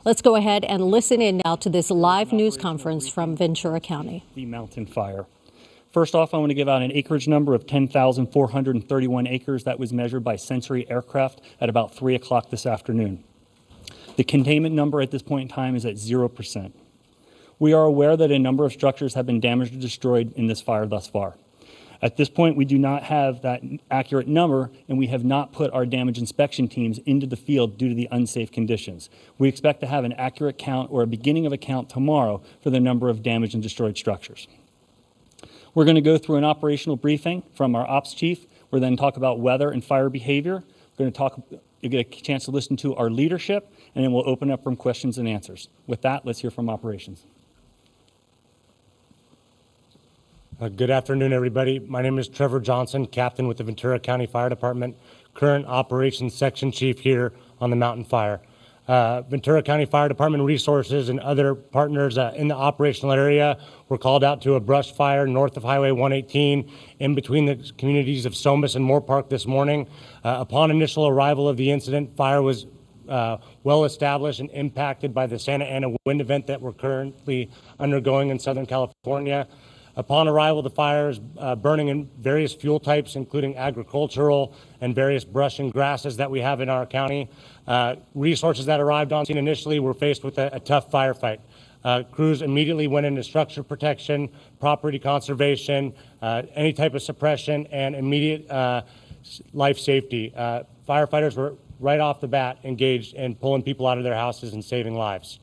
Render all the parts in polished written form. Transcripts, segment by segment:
Let's go ahead and listen in now to this live news conference from Ventura County. The mountain fire. First off, I want to give out an acreage number of 10,431 acres that was measured by Sensory Aircraft at about 3 o'clock this afternoon. The containment number at this point in time is at 0%. We are aware that a number of structures have been damaged or destroyed in this fire thus far. At this point, we do not have that accurate number, and we have not put our damage inspection teams into the field due to the unsafe conditions. We expect to have an accurate count or a beginning of a count tomorrow for the number of damaged and destroyed structures. We're going to go through an operational briefing from our ops chief. We'll then talk about weather and fire behavior. We're going to you get a chance to listen to our leadership, and then we'll open up from questions and answers. With that, let's hear from operations. Good afternoon, everybody. My name is Trevor Johnson, captain with the Ventura County Fire Department, current operations section chief here on the mountain fire. Ventura County Fire Department resources and other partners in the operational area were called out to a brush fire north of Highway 118 in between the communities of Somas and Moore Park this morning. Upon initial arrival of the incident, fire was well established and impacted by the Santa Ana wind event that we're currently undergoing in Southern California. Upon arrival, the fire is burning in various fuel types, including agricultural and various brush and grasses that we have in our county. Resources that arrived on scene initially were faced with a tough firefight. Crews immediately went into structure protection, property conservation, any type of suppression, and immediate life safety. Firefighters were right off the bat engaged in pulling people out of their houses and saving lives.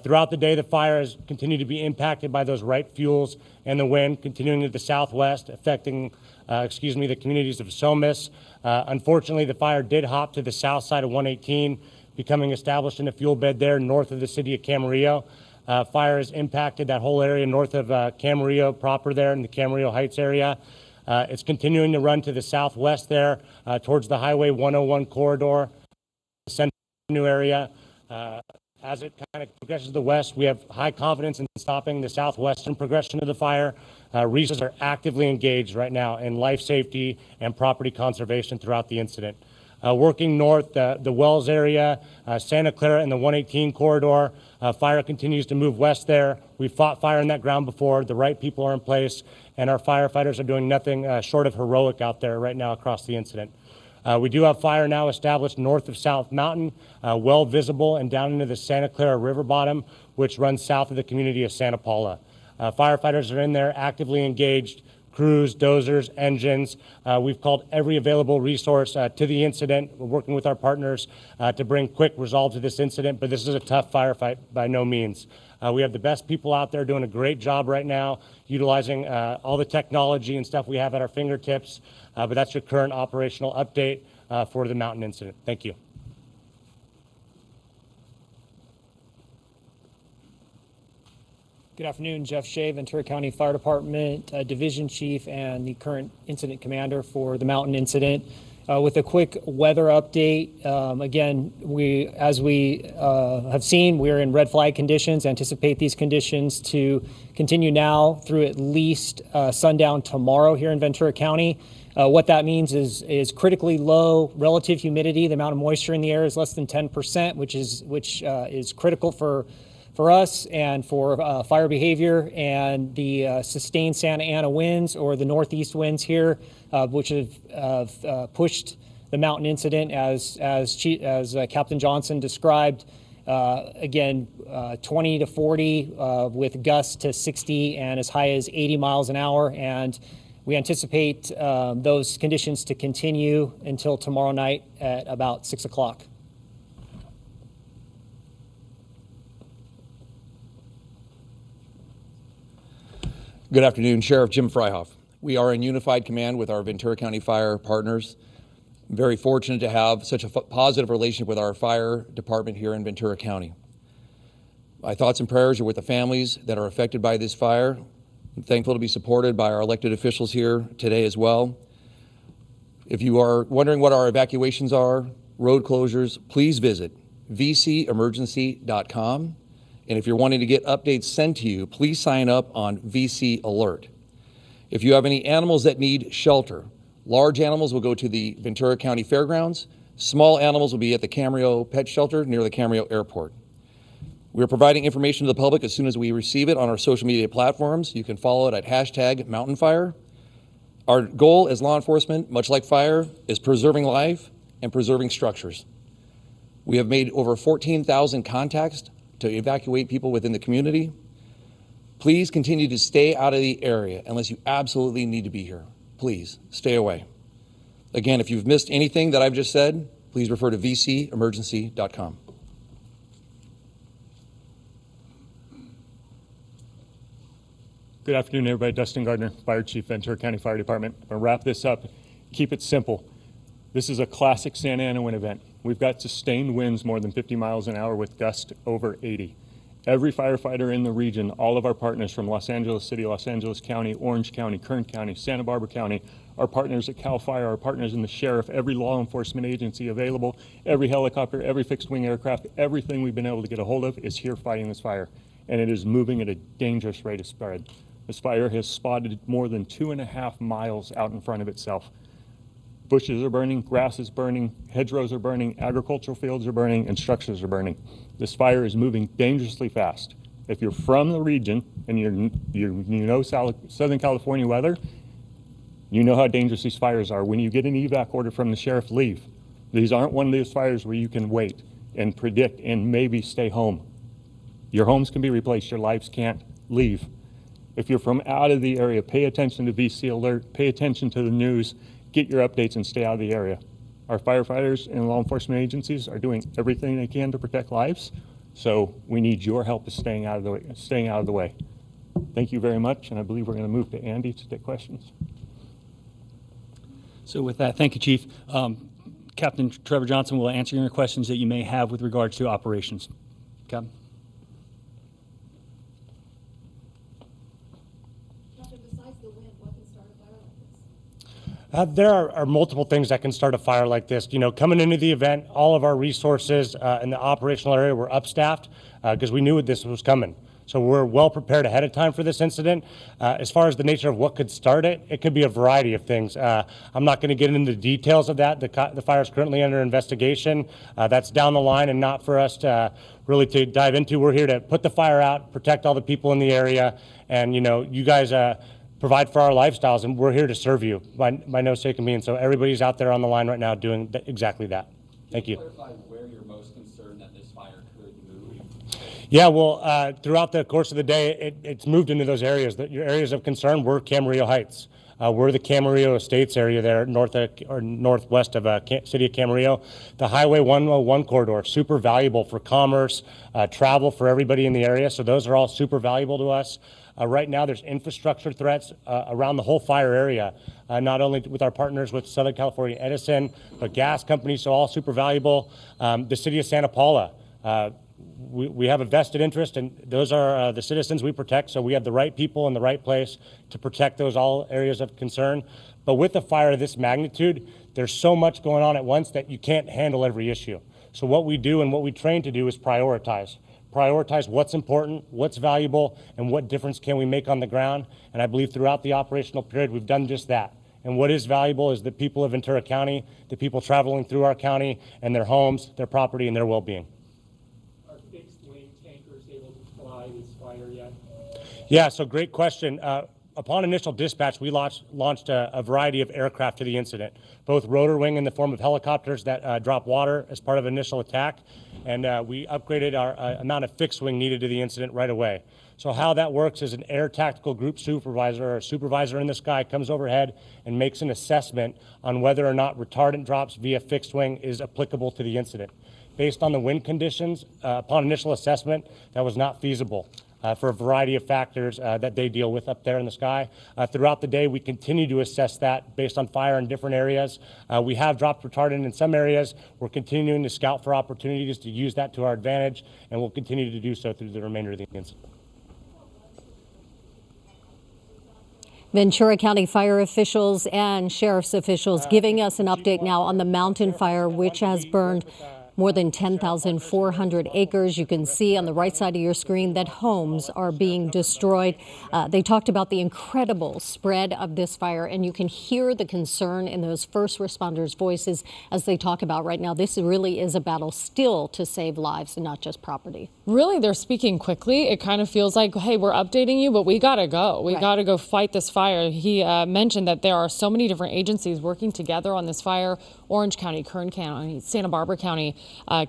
Throughout the day, the fire has continued to be impacted by those right fuels and the wind, continuing to the southwest, affecting, the communities of Somas. Unfortunately, the fire did hop to the south side of 118, becoming established in a fuel bed there north of the city of Camarillo. Fire has impacted that whole area north of Camarillo proper there in the Camarillo Heights area. It's continuing to run to the southwest there towards the Highway 101 corridor, the Central area. As it kind of progresses to the west, we have high confidence in stopping the southwestern progression of the fire. Resources are actively engaged right now in life safety and property conservation throughout the incident. Working north, the Wells area, Santa Clara and the 118 corridor, fire continues to move west there. We've fought fire in that ground before. The right people are in place, and our firefighters are doing nothing short of heroic out there right now across the incident. We do have fire now established north of South Mountain, well visible, and down into the Santa Clara River bottom, which runs south of the community of Santa Paula. Firefighters are in there actively engaged, crews, dozers, engines. We've called every available resource to the incident. We're working with our partners to bring quick resolve to this incident, but this is a tough firefight by no means. We have the best people out there doing a great job right now, utilizing all the technology and stuff we have at our fingertips. But that's your current operational update for the mountain incident. Thank you. Good afternoon, Jeff Shea, Ventura County Fire Department Division Chief and the current incident commander for the mountain incident. With a quick weather update, again, as we have seen, we're in red flag conditions. Anticipate these conditions to continue now through at least sundown tomorrow here in Ventura County. What that means is critically low relative humidity. The amount of moisture in the air is less than 10%, which is critical for us and for fire behavior, and the sustained Santa Ana winds or the northeast winds here, which have pushed the mountain incident as Captain Johnson described. Again, 20 to 40 with gusts to 60 and as high as 80 miles an hour, and we anticipate those conditions to continue until tomorrow night at about 6 o'clock. Good afternoon, Sheriff Jim Freihoff. We are in unified command with our Ventura County Fire partners. I'm very fortunate to have such a positive relationship with our fire department here in Ventura County. My thoughts and prayers are with the families that are affected by this fire. I'm thankful to be supported by our elected officials here today as well. If you are wondering what our evacuations are, road closures, please visit vcemergency.com. And if you're wanting to get updates sent to you, please sign up on VC Alert. If you have any animals that need shelter, large animals will go to the Ventura County Fairgrounds. Small animals will be at the Camarillo Pet Shelter near the Camarillo Airport. We are providing information to the public as soon as we receive it on our social media platforms. You can follow it at #MountainFire. Our goal as law enforcement, much like fire, is preserving life and preserving structures. We have made over 14,000 contacts to evacuate people within the community. Please continue to stay out of the area unless you absolutely need to be here. Please stay away. Again, if you've missed anything that I've just said, please refer to vcemergency.com. Good afternoon, everybody. Dustin Gardner, Fire Chief, Ventura County Fire Department. I'm going to wrap this up. Keep it simple. This is a classic Santa Ana wind event. We've got sustained winds more than 50 miles an hour with gusts over 80. Every firefighter in the region, all of our partners from Los Angeles City, Los Angeles County, Orange County, Kern County, Santa Barbara County, our partners at CAL FIRE, our partners in the sheriff, every law enforcement agency available, every helicopter, every fixed-wing aircraft, everything we've been able to get a hold of is here fighting this fire. And it is moving at a dangerous rate of spread. This fire has spotted more than 2.5 miles out in front of itself. Bushes are burning, grass is burning, hedgerows are burning, agricultural fields are burning, and structures are burning. This fire is moving dangerously fast. If you're from the region and you know Southern California weather, you know how dangerous these fires are. When you get an evac order from the sheriff, leave. These aren't one of those fires where you can wait and predict and maybe stay home. Your homes can be replaced, your lives can't. Leave. If you're from out of the area, pay attention to VC Alert, pay attention to the news, get your updates and stay out of the area. Our firefighters and law enforcement agencies are doing everything they can to protect lives, so we need your help in staying out of the way. Thank you very much, and I believe we're going to move to Andy to take questions. So with that, thank you, Chief. Captain Trevor Johnson will answer your questions that you may have with regards to operations. Captain? There are multiple things that can start a fire like this. You know, coming into the event, all of our resources in the operational area were upstaffed because we knew this was coming. So we're well prepared ahead of time for this incident. As far as the nature of what could start it, it could be a variety of things. I'm not going to get into the details of that. The fire is currently under investigation. That's down the line and not for us to really to dive into. We're here to put the fire out, protect all the people in the area, and you know, you guys provide for our lifestyles, and we're here to serve you by no sake of means. So everybody's out there on the line right now doing exactly that. Thank you. Clarify where you're most concerned that this fire could move? Yeah, well, throughout the course of the day, it's moved into those areas. Your areas of concern were Camarillo Heights. We're the Camarillo Estates area there, northwest of city of Camarillo. The Highway 101 corridor, super valuable for commerce, travel for everybody in the area. So those are all super valuable to us. Right now, there's infrastructure threats around the whole fire area, not only with our partners with Southern California Edison, but gas companies, so all super valuable. The city of Santa Paula, we have a vested interest, and those are the citizens we protect, so we have the right people in the right place to protect those all areas of concern. But with a fire of this magnitude, there's so much going on at once that you can't handle every issue. So what we do and what we train to do is prioritize what's important, what's valuable, and what difference can we make on the ground. And I believe throughout the operational period, we've done just that. And what is valuable is the people of Ventura County, the people traveling through our county, and their homes, their property, and their well-being. Are fixed-wing tankers able to fly this fire yet? Yeah, so great question. Upon initial dispatch, we launched a variety of aircraft to the incident, both rotor wing in the form of helicopters that drop water as part of initial attack, and we upgraded our amount of fixed wing needed to the incident right away. So how that works is an air tactical group supervisor or a supervisor in the sky comes overhead and makes an assessment on whether or not retardant drops via fixed wing is applicable to the incident. Based on the wind conditions, upon initial assessment, that was not feasible. For a variety of factors that they deal with up there in the sky. Throughout the day, we continue to assess that based on fire in different areas. We have dropped retardant in some areas. We're continuing to scout for opportunities to use that to our advantage, and we'll continue to do so through the remainder of the incident. Ventura County fire officials and sheriff's officials giving us an update now on the mountain fire, which has burned More than 10,400 acres. You can see on the right side of your screen that homes are being destroyed. They talked about the incredible spread of this fire, and you can hear the concern in those first responders' voices as they talk about right now. This really is a battle still to save lives and not just property. Really, they're speaking quickly. It kind of feels like, hey, we're updating you, but we got to go. We got to go fight this fire. He mentioned that there are so many different agencies working together on this fire. Orange County, Kern County, Santa Barbara County,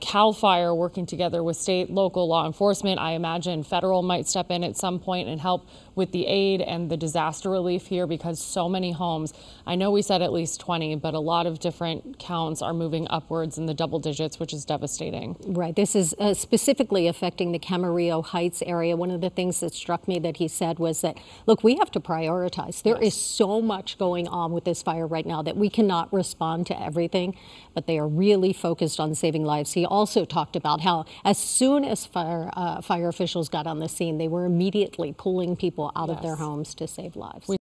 CAL FIRE working together with state, local law enforcement. I imagine federal might step in at some point and help with the aid and the disaster relief here because so many homes, I know we said at least 20, but a lot of different counts are moving upwards in the double digits, which is devastating. Right. This is specifically affecting the Camarillo Heights area. One of the things that struck me that he said was that, look, we have to prioritize. There is so much going on with this fire right now that we cannot respond to everything, but they are really focused on saving lives. He also talked about how as soon as fire officials got on the scene, they were immediately pulling people out of their homes to save lives.